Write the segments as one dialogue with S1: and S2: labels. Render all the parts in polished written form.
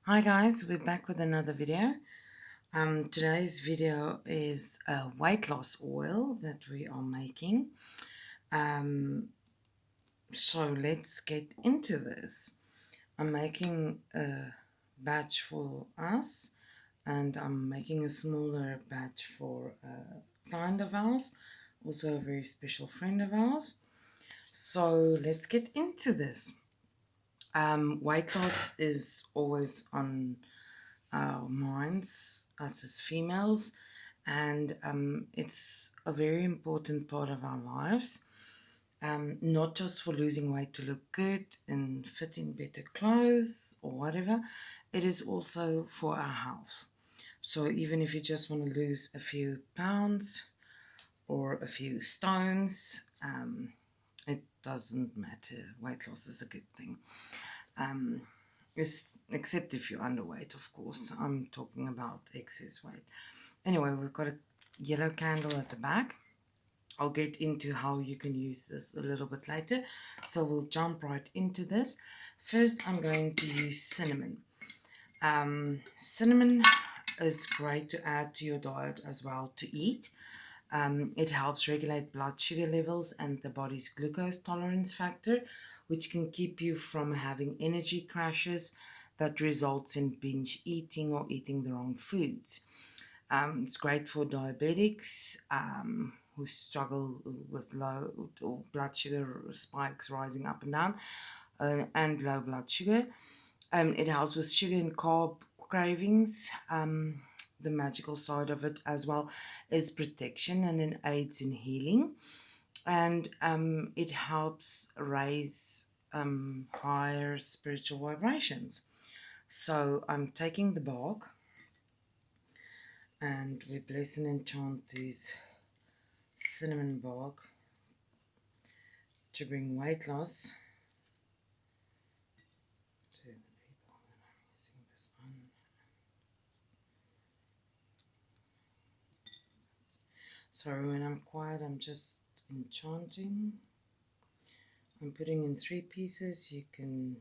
S1: Hi guys, we're back with another video. Today's video is a weight loss oil that we are making. So let's get into this. I'm making a batch for us, and I'm making a smaller batch for a client of ours, also a very special friend of ours. So let's get into this. Weight loss is always on our minds, us as females, and it's a very important part of our lives. Not just for losing weight to look good and fit in better clothes or whatever, it is also for our health. So even if you just want to lose a few pounds or a few stones, it doesn't matter. Weight loss is a good thing. Except if you're underweight, of course. I'm talking about excess weight. Anyway, we've got a yellow candle at the back. I'll get into how you can use this a little bit later. So we'll jump right into this. First, I'm going to use cinnamon. Cinnamon is great to add to your diet as well to eat. It helps regulate blood sugar levels and the body's glucose tolerance factor, which can keep you from having energy crashes that results in binge eating or eating the wrong foods. It's great for diabetics who struggle with low or blood sugar spikes rising up and down, and low blood sugar. It helps with sugar and carb cravings. The magical side of it as well is protection, and it aids in healing. And it helps raise higher spiritual vibrations. So I'm taking the bark and we bless and enchant these cinnamon bark to bring weight loss to the people that I'm using this on. Sorry, when I'm quiet, I'm just enchanting. I'm putting in 3 pieces. You can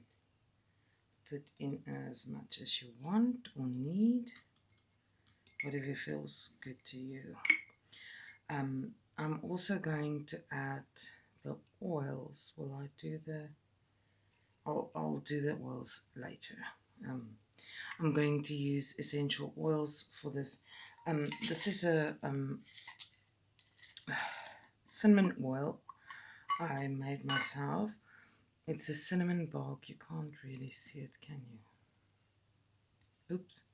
S1: put in as much as you want or need, whatever feels good to you. I'm also going to add the oils. Will I do the... I'll do the oils later. I'm going to use essential oils for this. This is a cinnamon oil I made myself. It's a cinnamon bark. You can't really see it, can you? Oops.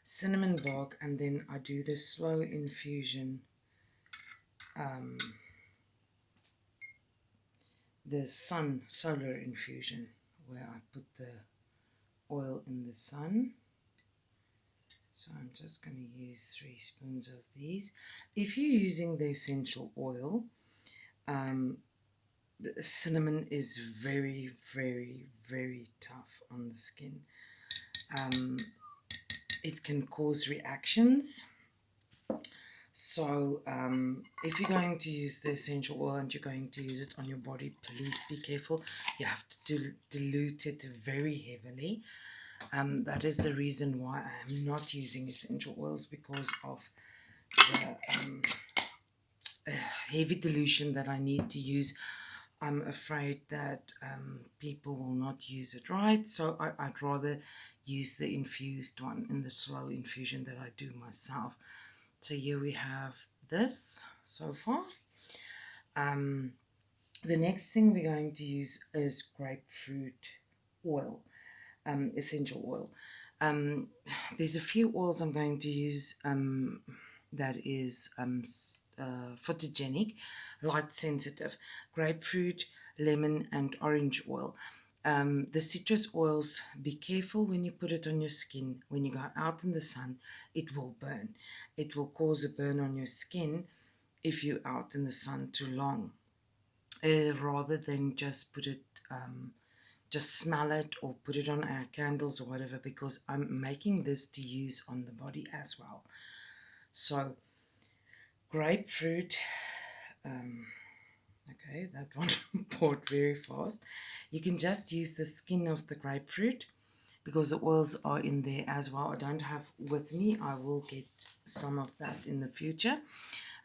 S1: Cinnamon bark, and then I do this slow infusion. The solar infusion, where I put the oil in the sun. So I'm just going to use 3 spoons of these. If you're using the essential oil, cinnamon is very, very, very tough on the skin. It can cause reactions. So if you're going to use the essential oil and you're going to use it on your body, please be careful. You have to dilute it very heavily. That is the reason why I'm not using essential oils, because of the heavy dilution that I need to use. I'm afraid that people will not use it right, so I'd rather use the infused one in the slow infusion that I do myself. So here we have this so far. The next thing we're going to use is grapefruit oil, essential oil. There's a few oils I'm going to use that is photogenic, light sensitive: grapefruit, lemon, and orange oil. The citrus oils, be careful when you put it on your skin. When you go out in the sun, it will burn. It will cause a burn on your skin if you're out in the sun too long. Rather than just put it, just smell it or put it on our candles or whatever, because I'm making this to use on the body as well. So grapefruit, okay, that one poured very fast. You can just use the skin of the grapefruit because the oils are in there as well. I don't have with me. I will get some of that in the future.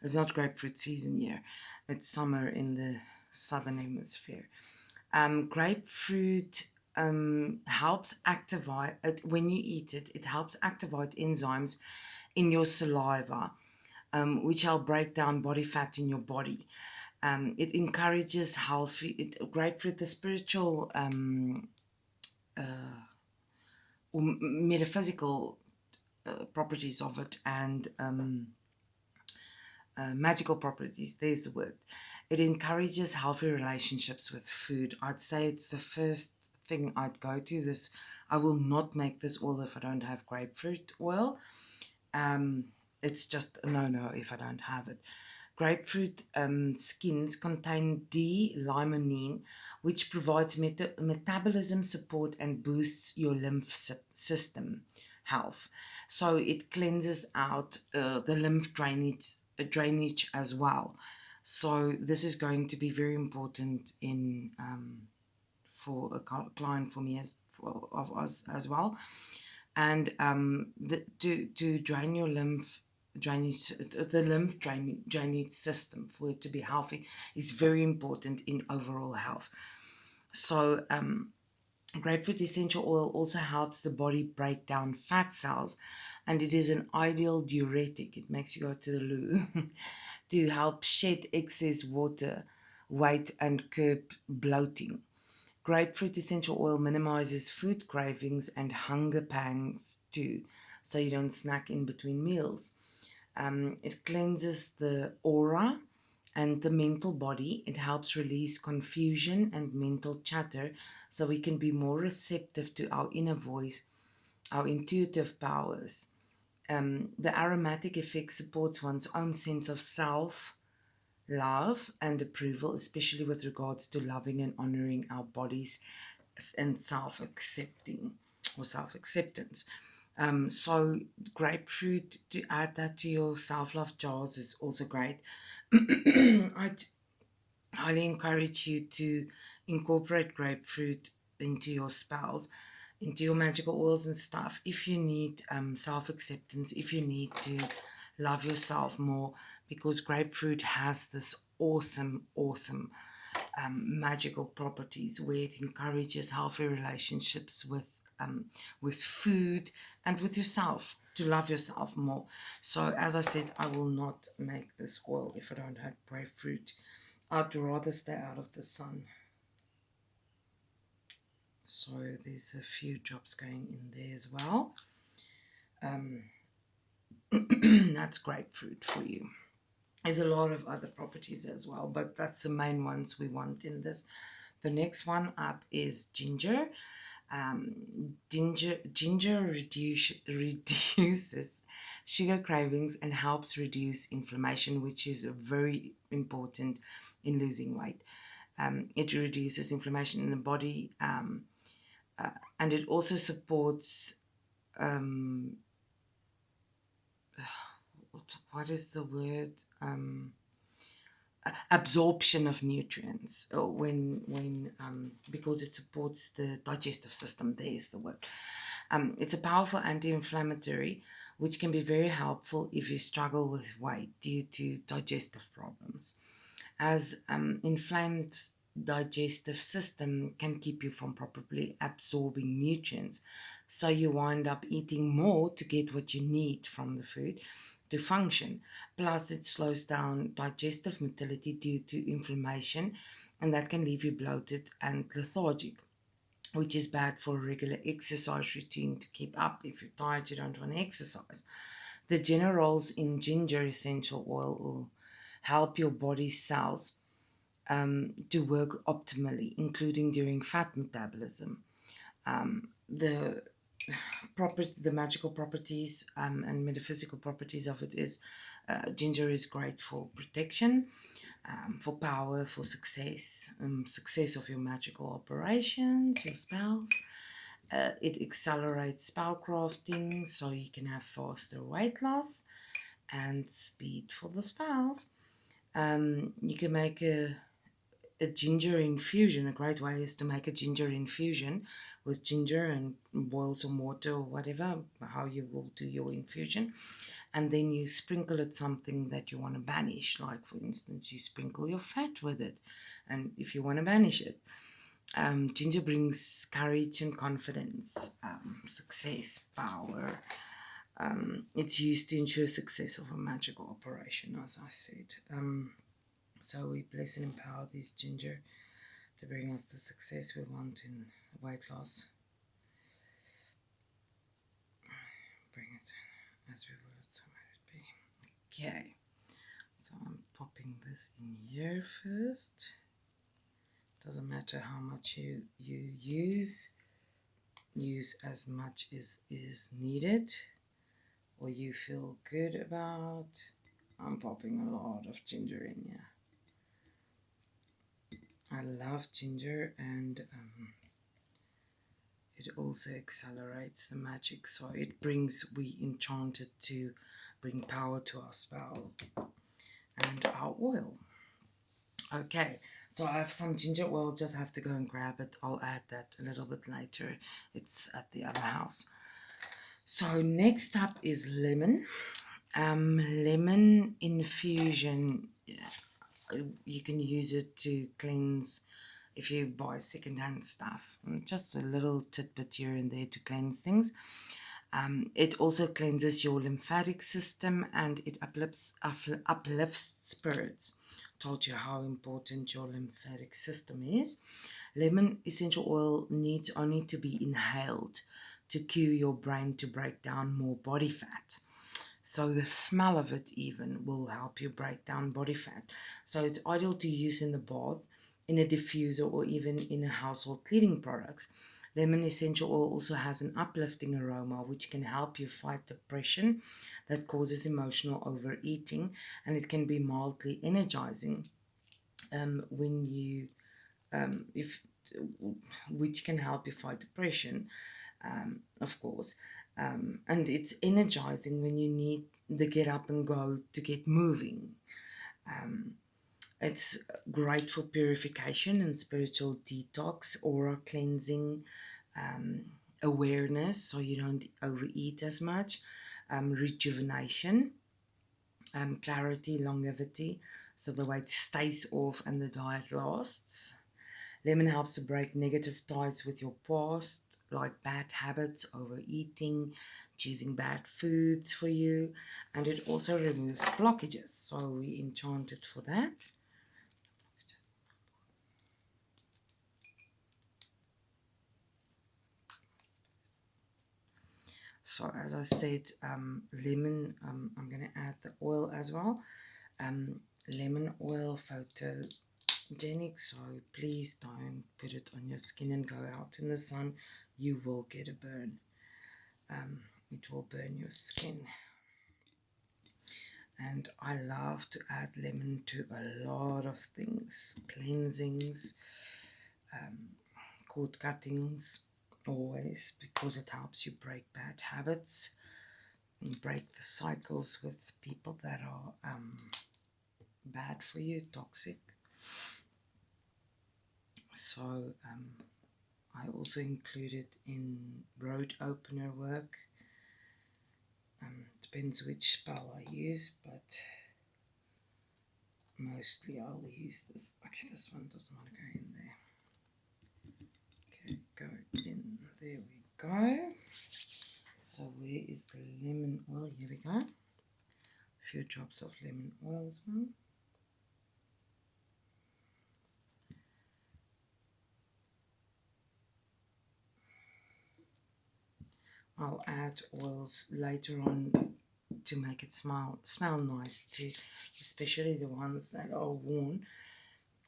S1: It's not grapefruit season here. It's summer in the southern hemisphere. Grapefruit helps activate it when you eat it. It helps activate enzymes in your saliva, which help break down body fat in your body. It encourages healthy grapefruit, the spiritual or metaphysical properties of it, and magical properties. There's the word. It encourages healthy relationships with food. I'd say it's the first thing I'd go to. This, I will not make this oil if I don't have grapefruit oil. It's just a no if I don't have it. Grapefruit skins contain D-limonene, which provides metabolism support and boosts your lymph system health. So it cleanses out the lymph drainage as well. So this is going to be very important in for a client, for me, as for of us as well. And to drain your drainage system, for it to be healthy, is very important in overall health. So grapefruit essential oil also helps the body break down fat cells, and it is an ideal diuretic. It makes you go to the loo to help shed excess water, weight, and curb bloating. Grapefruit essential oil minimizes food cravings and hunger pangs too, so you don't snack in between meals. It cleanses the aura and the mental body. It helps release confusion and mental chatter so we can be more receptive to our inner voice, our intuitive powers. The aromatic effect supports one's own sense of self love and approval, especially with regards to loving and honoring our bodies and self accepting or self acceptance. So grapefruit, to add that to your self love jars, is also great. I'd highly encourage you to incorporate grapefruit into your spells, into your magical oils and stuff. If you need self acceptance, if you need to love yourself more, because grapefruit has this awesome magical properties where it encourages healthy relationships with food and with yourself, to love yourself more. So as I said, I will not make this oil if I don't have grapefruit. I'd rather stay out of the sun. So there's a few drops going in there as well. That's grapefruit for you. There's a lot of other properties as well, but that's the main ones we want in this. The next one up is ginger. Ginger reduces sugar cravings and helps reduce inflammation, which is very important in losing weight. It reduces inflammation in the body, and it also supports what is the word, absorption of nutrients, when because it supports the digestive system. There's the word. It's a powerful anti-inflammatory, which can be very helpful if you struggle with weight due to digestive problems, as inflamed digestive system can keep you from properly absorbing nutrients, so you wind up eating more to get what you need from the food to function. Plus, it slows down digestive motility due to inflammation, and that can leave you bloated and lethargic, which is bad for a regular exercise routine to keep up. If you're tired, you don't want to exercise. The generals in ginger essential oil will help your body cells to work optimally, including during fat metabolism. The the magical properties and metaphysical properties of it is, ginger is great for protection, for power, for success, success of your magical operations, your spells. It accelerates spell crafting, so you can have faster weight loss and speed for the spells. You can make a ginger infusion. A great way is to make a ginger infusion with ginger and boil some water or whatever, how you will do your infusion. And then you sprinkle it something that you want to banish. Like, for instance, you sprinkle your fat with it. And if you want to banish it, ginger brings courage and confidence, success, power. It's used to ensure success of a magical operation, as I said. So we bless and empower this ginger to bring us the success we want in weight loss. Bring it as we will it, so might it be. Okay, so I'm popping this in here first. Doesn't matter how much you use as much as is needed or you feel good about. I'm popping a lot of ginger in here. I love ginger, and it also accelerates the magic. So it brings, we enchanted to bring power to our spell and our oil. Okay, so I have some ginger oil, just have to go and grab it. I'll add that a little bit later. It's at the other house. So next up is lemon. Lemon infusion. You can use it to cleanse if you buy secondhand stuff. Just a little tidbit here and there to cleanse things. It also cleanses your lymphatic system, and it uplifts spirits. Told you how important your lymphatic system is. Lemon essential oil needs only to be inhaled to cue your brain to break down more body fat. So the smell of it even will help you break down body fat. So it's ideal to use in the bath, in a diffuser, or even in a household cleaning products. Lemon essential oil also has an uplifting aroma which can help you fight depression that causes emotional overeating, and it can be mildly energizing when you which can help you fight depression, of course. And it's energizing when you need to get up and go to get moving. It's great for purification and spiritual detox, aura cleansing, awareness, so you don't overeat as much, rejuvenation, clarity, longevity, so the weight stays off and the diet lasts. Lemon helps to break negative ties with your past, like bad habits, overeating, choosing bad foods for you, and it also removes blockages. So we enchanted for that. So as I said, lemon, I'm going to add the oil as well. Lemon oil photogenic, so please don't put it on your skin and go out in the sun. You will get a burn. It will burn your skin. And I love to add lemon to a lot of things. Cleansings, cord cuttings, always, because it helps you break bad habits and break the cycles with people that are bad for you, toxic. So I also include it in road opener work. Depends which spell I use, but mostly I'll use this. Okay, this one doesn't want to go in there. Okay, go in. There we go. So where is the lemon oil? Here we go. A few drops of lemon oil as well. I'll add oils later on to make it smell nice too, especially the ones that are worn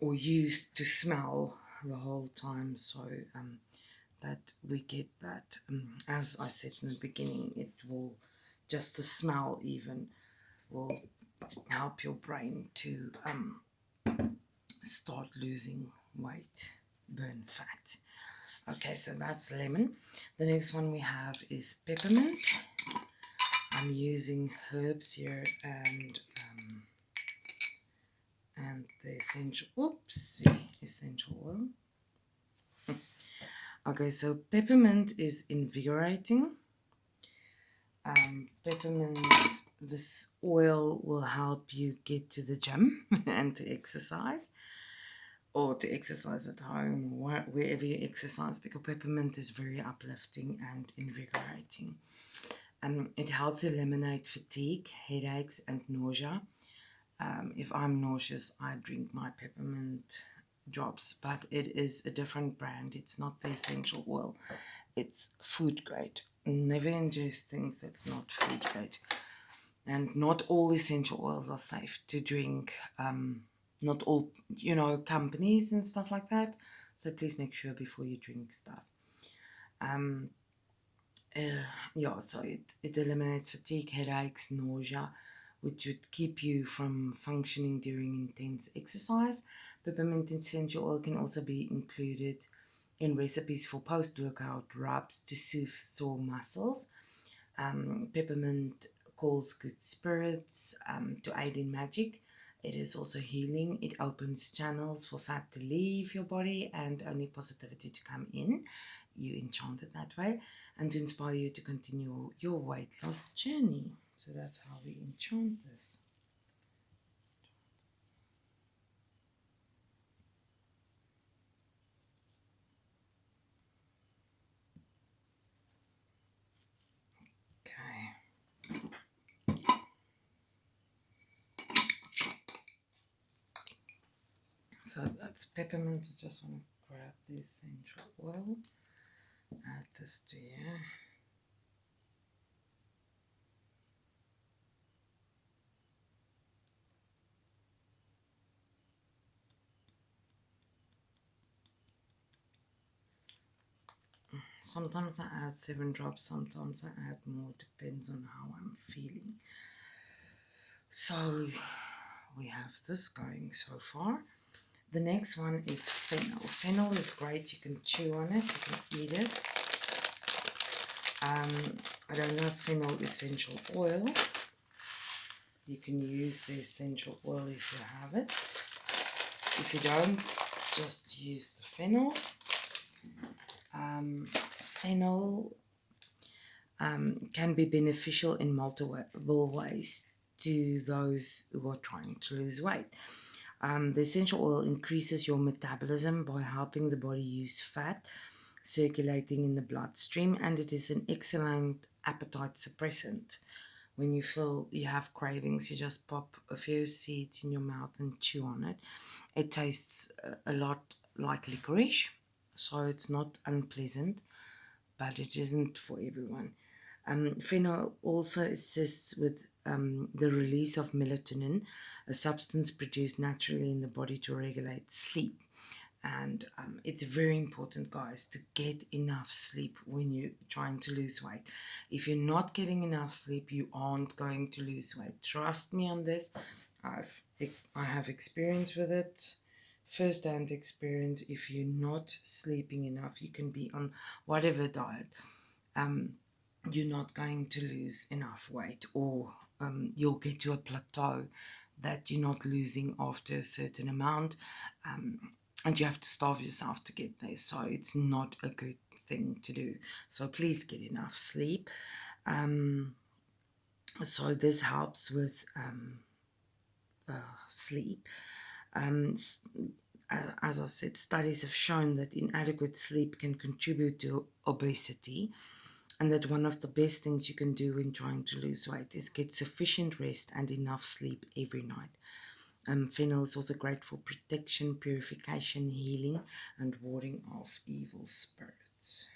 S1: or used to smell the whole time, so that we get that. As I said in the beginning, it will, just the smell even will help your brain to start losing weight, burn fat. Okay, so that's lemon. The next one we have is peppermint. I'm using herbs here and the essential oil. Okay, so peppermint is invigorating. Peppermint, this oil will help you get to the gym and to exercise, or to exercise at home, or wherever you exercise, because peppermint is very uplifting and invigorating. It helps eliminate fatigue, headaches, and nausea. If I'm nauseous, I drink my peppermint drops, but it is a different brand. It's not the essential oil. It's food grade. Never ingest things that's not food grade. And not all essential oils are safe to drink. Not all, companies and stuff like that. So please make sure before you drink stuff. So it eliminates fatigue, headaches, nausea, which would keep you from functioning during intense exercise. Peppermint essential oil can also be included in recipes for post-workout rubs to soothe sore muscles. Peppermint calls good spirits to aid in magic. It is also healing. It opens channels for fat to leave your body and only positivity to come in. You enchant it that way, and to inspire you to continue your weight loss journey. So that's how we enchant this. Okay. So that's peppermint. You just want to grab the essential oil, add this to you. Sometimes I add 7 drops, sometimes I add more, depends on how I'm feeling. So we have this going so far. The next one is fennel. Fennel is great. You can chew on it, you can eat it. I don't have fennel essential oil. You can use the essential oil if you have it. If you don't, just use the fennel. Fennel can be beneficial in multiple ways to those who are trying to lose weight. The essential oil increases your metabolism by helping the body use fat circulating in the bloodstream, and it is an excellent appetite suppressant. When you feel you have cravings, you just pop a few seeds in your mouth and chew on it. It tastes a lot like licorice, so it's not unpleasant, but it isn't for everyone. Fennel also assists with the release of melatonin, a substance produced naturally in the body to regulate sleep. And it's very important, guys, to get enough sleep when you're trying to lose weight. If you're not getting enough sleep, you aren't going to lose weight. Trust me on this. I have experience with it, first-hand experience. If you're not sleeping enough, you can be on whatever diet. You're not going to lose enough weight, or you'll get to a plateau that you're not losing after a certain amount, and you have to starve yourself to get there. So it's not a good thing to do. So please get enough sleep. So this helps with sleep. As I said, studies have shown that inadequate sleep can contribute to obesity, and that one of the best things you can do when trying to lose weight is get sufficient rest and enough sleep every night. Fennel is also great for protection, purification, healing, and warding off evil spirits.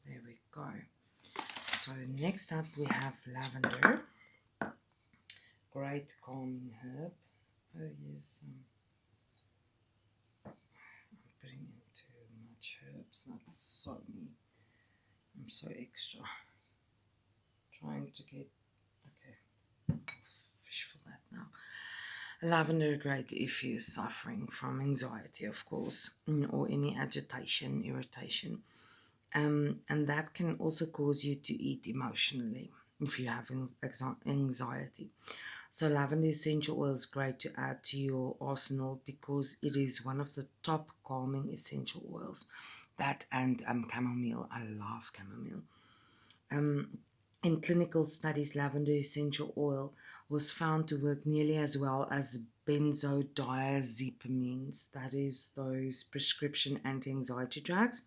S1: There we go. So next up we have lavender. Great calming herb. Oh yes, I'm putting in too much herbs. That's so me. I'm so extra. Trying to get, okay, fish for that now. Lavender great if you're suffering from anxiety, of course, or any agitation, irritation. And that can also cause you to eat emotionally if you have anxiety. So, lavender essential oil is great to add to your arsenal because it is one of the top calming essential oils. That and chamomile. I love chamomile. In clinical studies, lavender essential oil was found to work nearly as well as benzodiazepines, that is, those prescription anti anxiety drugs,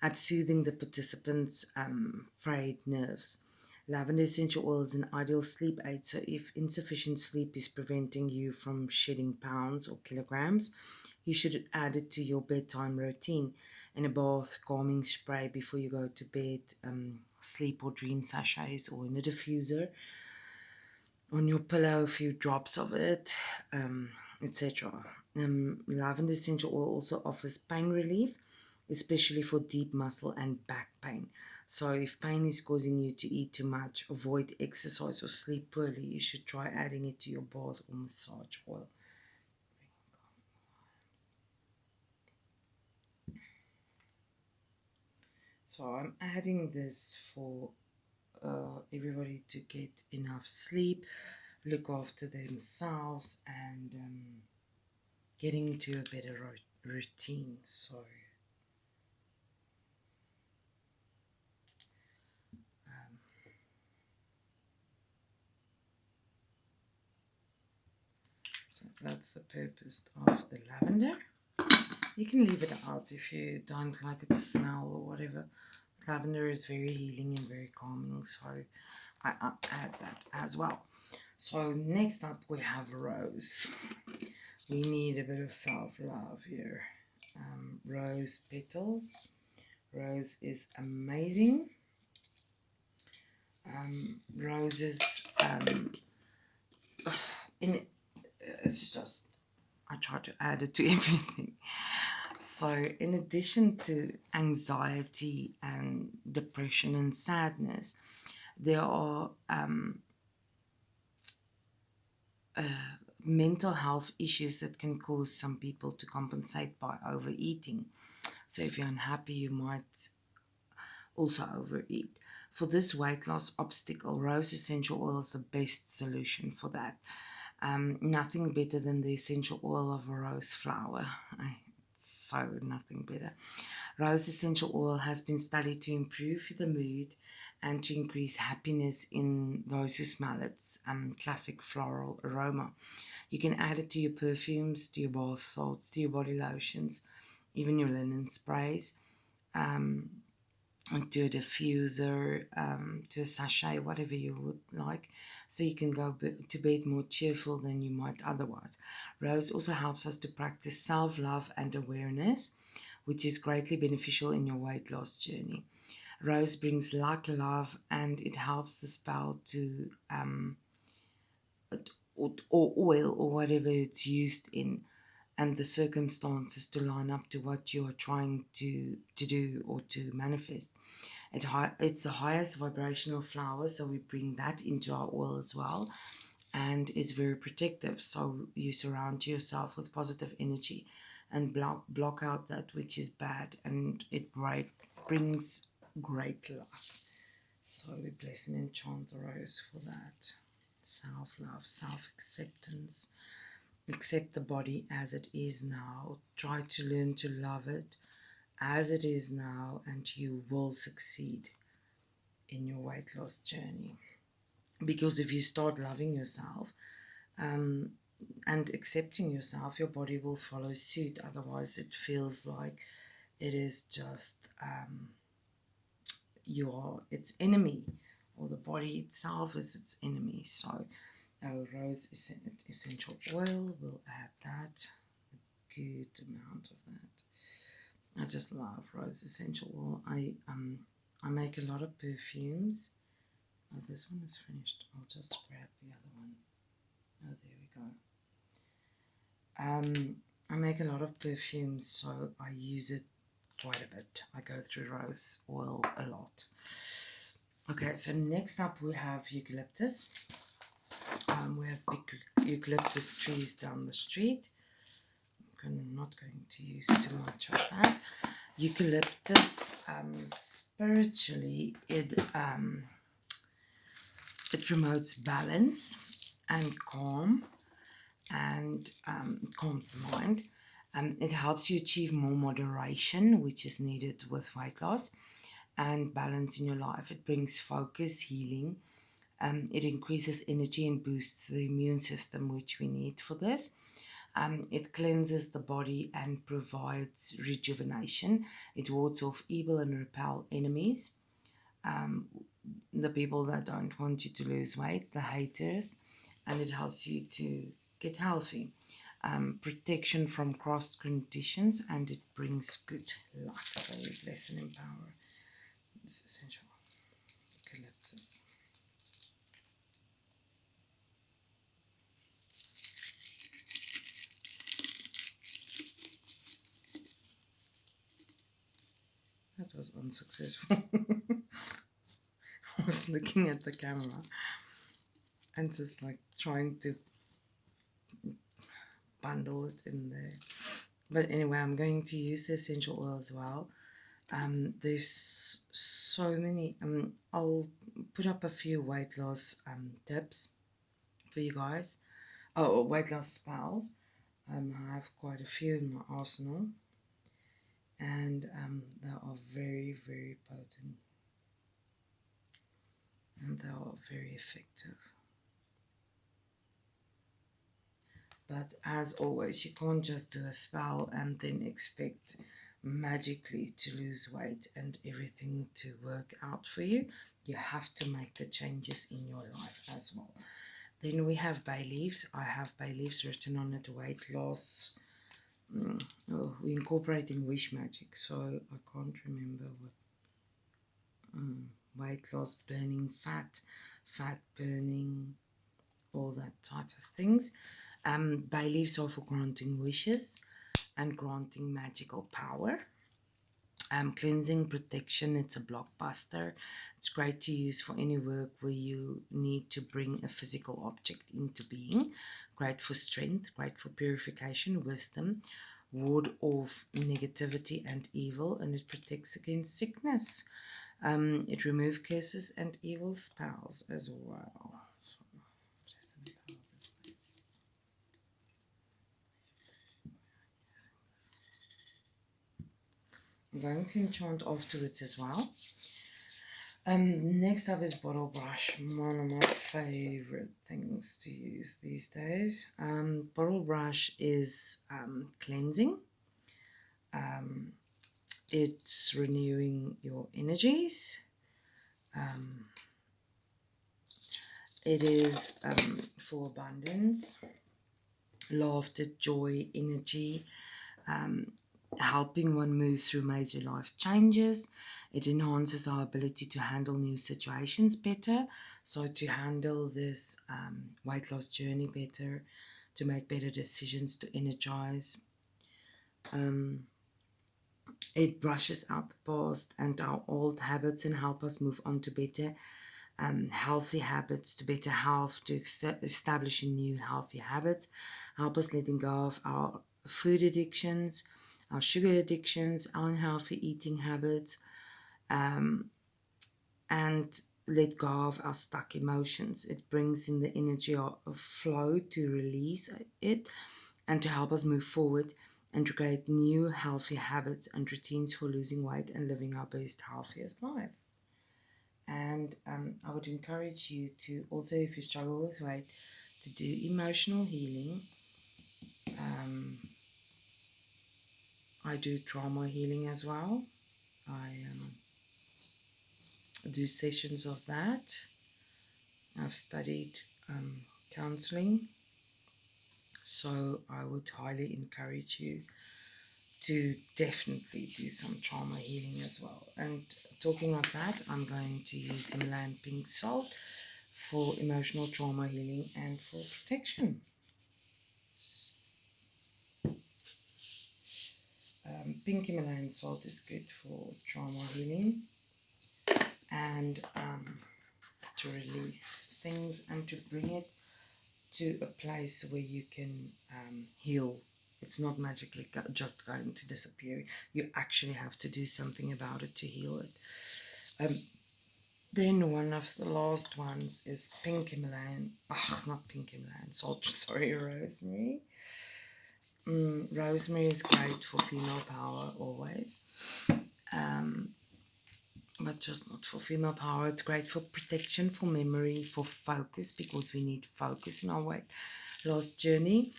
S1: at soothing the participants' frayed nerves. Lavender essential oil is an ideal sleep aid, so if insufficient sleep is preventing you from shedding pounds or kilograms, you should add it to your bedtime routine in a bath, calming spray before you go to bed, sleep or dream sachets, or in a diffuser on your pillow, a few drops of it, etc. Lavender essential oil also offers pain relief, especially for deep muscle and back pain. So, if pain is causing you to eat too much, avoid exercise, or sleep poorly, you should try adding it to your bath or massage oil. So, I'm adding this for everybody to get enough sleep, look after themselves, and getting into a better routine. So that's the purpose of the lavender. You can leave it out if you don't like its smell or whatever. Lavender is very healing and very calming, so I add that as well. So next up we have rose. We need a bit of self-love here. Rose petals. Rose is amazing. Roses, in it's just, I try to add it to everything. So, in addition to anxiety and depression and sadness, there are mental health issues that can cause some people to compensate by overeating. So, if you're unhappy, you might also overeat. For this weight loss obstacle, rose essential oil is the best solution for that. Nothing better than the essential oil of a rose flower. So nothing better. Rose essential oil has been studied to improve the mood and to increase happiness in those who smell its classic floral aroma. You can add it to your perfumes, to your bath salts, to your body lotions, even your linen sprays, to a diffuser, to a sachet, whatever you would like, so you can go to bed more cheerful than you might otherwise. Rose also helps us to practice self-love and awareness, which is greatly beneficial in your weight loss journey. Rose brings luck, love, and it helps the spell to or oil or whatever it's used in, and the circumstances to line up to what you are trying to do or to manifest. It's the highest vibrational flower, so we bring that into our oil as well. And it's very protective, so you surround yourself with positive energy and block out that which is bad, and it brings great luck. So we bless and enchant the rose for that. Self-love, self-acceptance. Accept the body as it is now. Try to learn to love it as it is now, and you will succeed in your weight loss journey. Because if you start loving yourself and accepting yourself, your body will follow suit. Otherwise, it feels like it is just its enemy, or the body itself is its enemy. So, our rose essential oil, we'll add that, a good amount of that. I just love rose essential oil. I make a lot of perfumes. Oh, this one is finished. I'll just grab the other one. Oh, there we go. I make a lot of perfumes, so I use it quite a bit. I go through rose oil a lot. Okay, so next up we have eucalyptus. We have big eucalyptus trees down the street. I'm not going to use too much of that. Eucalyptus, spiritually, it promotes balance and calm, and calms the mind. It helps you achieve more moderation, which is needed with weight loss, and balance in your life. It brings focus, healing. It increases energy and boosts the immune system, which we need for this. It cleanses the body and provides rejuvenation. It wards off evil and repel enemies. The people that don't want you to lose weight, the haters, and it helps you to get healthy. Protection from cross conditions, and it brings good luck. So we bless and empower this essential eucalyptus. That was unsuccessful. I was looking at the camera and just like trying to bundle it in there. But anyway, I'm going to use the essential oil as well. There's so many. I'll put up a few weight loss tips for you guys. Oh, weight loss spells. I have quite a few in my arsenal, and they are very, very potent, and they are very effective. But as always, you can't just do a spell and then expect magically to lose weight and everything to work out for you. You have to make the changes in your life as well. Then we have bay leaves. I have bay leaves written on it, weight loss. We're incorporating wish magic, so I can't remember what. Weight loss, burning fat, fat burning, all that type of things. Bay leaves are for granting wishes and granting magical power. Cleansing protection, it's a blockbuster. It's great to use for any work where you need to bring a physical object into being. Great for strength, great for purification, wisdom, ward off negativity and evil, and it protects against sickness. It removes curses and evil spells as well. So, I'm going to enchant afterwards as well. Next up is bottle brush, one of my favorite things to use these days. Bottle brush is cleansing. It's renewing your energies. It is for abundance, laughter, joy, energy, helping one move through major life changes. It enhances our ability to handle new situations better, so to handle this weight loss journey better, to make better decisions, to energize. It brushes out the past and our old habits and help us move on to better healthy habits, to better health, to establishing new healthy habits, help us letting go of our food addictions, our sugar addictions, our unhealthy eating habits, and let go of our stuck emotions. It brings in the energy of flow to release it and to help us move forward and to create new healthy habits and routines for losing weight and living our best, healthiest life. And I would encourage you to also, if you struggle with weight, to do emotional healing. I do trauma healing as well. I do sessions of that. I've studied counseling, so I would highly encourage you to definitely do some trauma healing as well. And talking of that, I'm going to use Himalayan pink salt for emotional trauma healing and for protection. Pink Himalayan salt is good for trauma healing and to release things and to bring it to a place where you can heal. It's not magically just going to disappear. You actually have to do something about it to heal it. Then one of the last ones is pink Himalayan. Not pink Himalayan salt. Sorry, rosemary. Rosemary is great for female power always. But just not for female power. It's great for protection, for memory, for focus, because we need focus in our weight loss journey.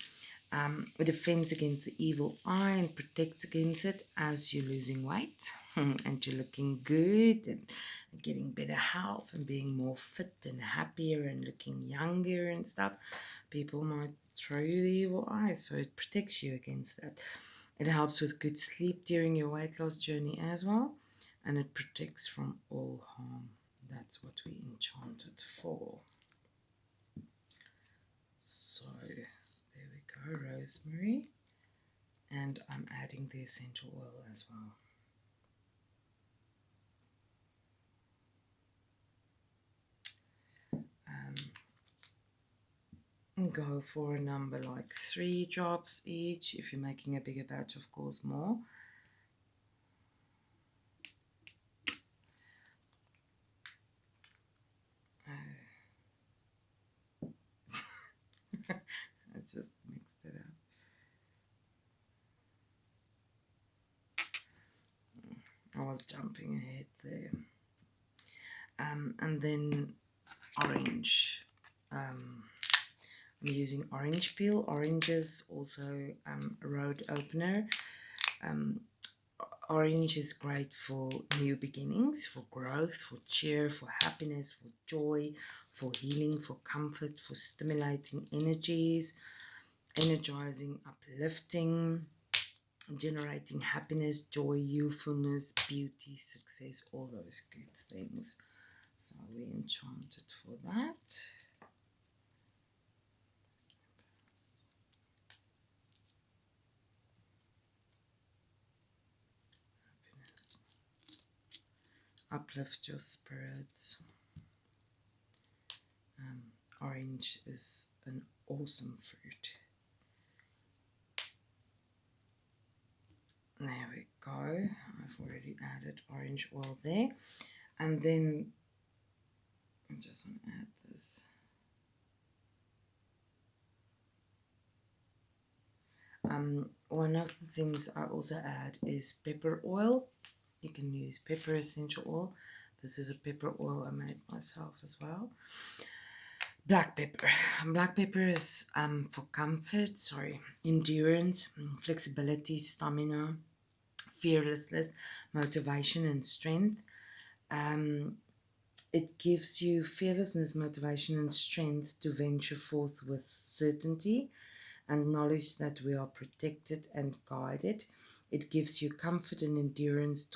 S1: It defends against the evil eye and protects against it as you're losing weight and you're looking good and getting better health and being more fit and happier and looking younger and stuff. People might throw you the evil eye, so it protects you against that. It helps with good sleep during your weight loss journey as well, and it protects from all harm. That's what we enchant it for. So there we go, rosemary, and I'm adding the essential oil as well. And go for a number like 3 drops each. If you're making a bigger batch, of course, more. I just mixed it up. I was jumping ahead there. And then orange. I'm using orange peel. Oranges also a road opener. Orange is great for new beginnings, for growth, for cheer, for happiness, for joy, for healing, for comfort, for stimulating energies, energizing, uplifting, generating happiness, joy, youthfulness, beauty, success, all those good things. So we enchant it for that. Uplift your spirits. Orange is an awesome fruit. There we go. I've already added orange oil there. And then I just want to add this. One of the things I also add is pepper oil. You can use pepper essential oil. This is a pepper oil I made myself as well. Black pepper. Black pepper is for comfort, endurance, flexibility, stamina, fearlessness, motivation, and strength. It gives you fearlessness, motivation, and strength to venture forth with certainty and knowledge that we are protected and guided. It gives you comfort and endurance